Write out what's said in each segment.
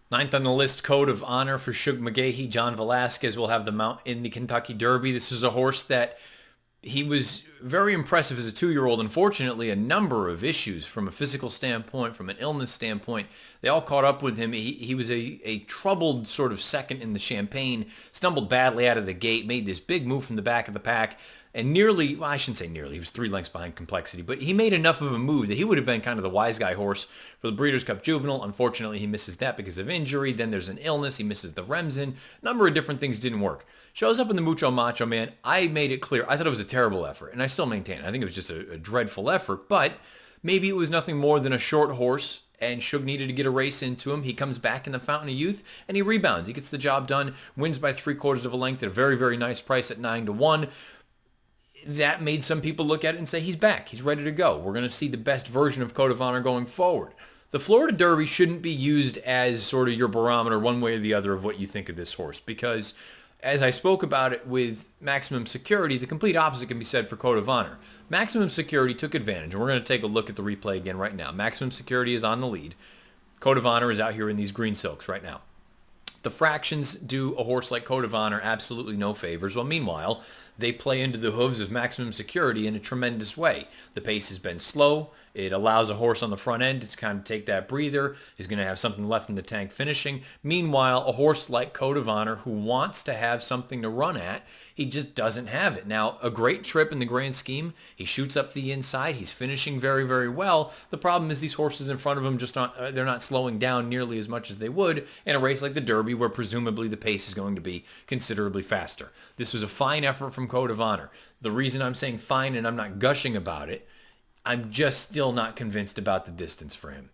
Ninth on the list, Code of Honor for Shug McGahee. John Velasquez will have the mount in the Kentucky Derby. This is a horse that he was very impressive as a 2-year-old. Unfortunately, a number of issues from a physical standpoint, from an illness standpoint, they all caught up with him. He was a troubled sort of second in the Champagne, stumbled badly out of the gate, made this big move from the back of the pack, and nearly, well, I shouldn't say nearly, he was 3 lengths behind Complexity, but he made enough of a move that he would have been kind of the wise guy horse for the Breeders' Cup Juvenile. Unfortunately, he misses that because of injury. Then there's an illness. He misses the Remsen. A number of different things didn't work. Shows up in the Mucho Macho Man. I made it clear. I thought it was a terrible effort, and I still maintain it. I think it was just a dreadful effort, but maybe it was nothing more than a short horse, and Shug needed to get a race into him. He comes back in the Fountain of Youth, and he rebounds. He gets the job done, wins by 3/4 of a length at a very, very nice price at 9-1. That made some people look at it and say, he's back. He's ready to go. We're going to see the best version of Code of Honor going forward. The Florida Derby shouldn't be used as sort of your barometer one way or the other of what you think of this horse, because as I spoke about it with Maximum Security, the complete opposite can be said for Code of Honor. Maximum Security took advantage, and we're going to take a look at the replay again right now. Maximum Security is on the lead. Code of Honor is out here in these green silks right now. The fractions do a horse like Code of Honor absolutely no favors. Well, meanwhile, they play into the hooves of Maximum Security in a tremendous way. The pace has been slow. It allows a horse on the front end to kind of take that breather. He's going to have something left in the tank finishing. Meanwhile, a horse like Code of Honor, who wants to have something to run at, he just doesn't have it. Now, a great trip in the grand scheme. He shoots up the inside. He's finishing very, very well. The problem is these horses in front of him they're not slowing down nearly as much as they would in a race like the Derby, where presumably the pace is going to be considerably faster. This was a fine effort from Code of Honor. The reason I'm saying fine and I'm not gushing about it, I'm just still not convinced about the distance for him.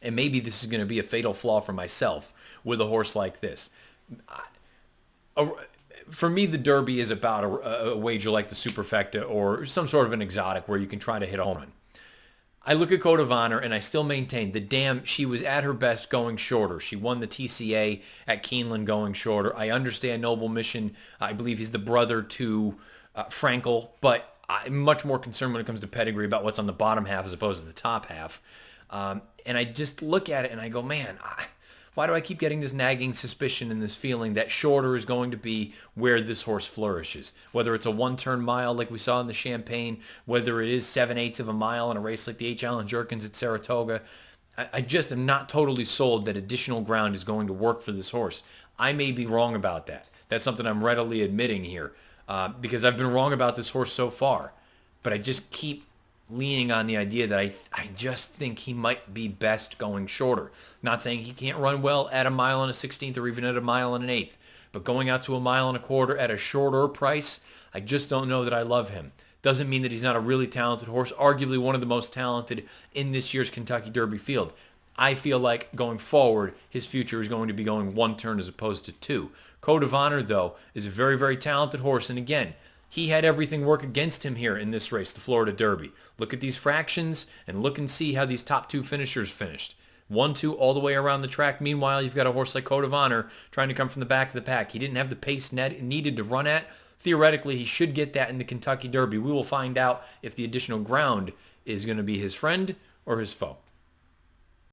And maybe this is going to be a fatal flaw for myself with a horse like this. For me, the Derby is about a wager like the Superfecta or some sort of an exotic where you can try to hit a home run. I look at Code of Honor and I still maintain she was at her best going shorter. She won the TCA at Keeneland going shorter. I understand Noble Mission. I believe he's the brother to Frankel, but I'm much more concerned when it comes to pedigree about what's on the bottom half as opposed to the top half. And I just look at it and I go, man, why do I keep getting this nagging suspicion and this feeling that shorter is going to be where this horse flourishes? Whether it's a one-turn mile like we saw in the Champagne, whether it is 7/8 of a mile in a race like the H. Allen Jerkins at Saratoga, I just am not totally sold that additional ground is going to work for this horse. I may be wrong about that. That's something I'm readily admitting here because I've been wrong about this horse so far. But I just keep leaning on the idea that I just think he might be best going shorter. Not saying he can't run well at a mile and a 16th or even at a mile and an 1/8, but going out to a mile and a quarter at a shorter price, I just don't know that I love him. Doesn't mean that he's not a really talented horse, arguably one of the most talented in this year's Kentucky Derby field. I feel like going forward, his future is going to be going one turn as opposed to two. Code of Honor, though, is a very, very talented horse, and again, he had everything work against him here in this race, the Florida Derby. Look at these fractions and look and see how these top two finishers finished. 1-2 all the way around the track. Meanwhile, you've got a horse like Code of Honor trying to come from the back of the pack. He didn't have the pace needed to run at. Theoretically, he should get that in the Kentucky Derby. We will find out if the additional ground is going to be his friend or his foe.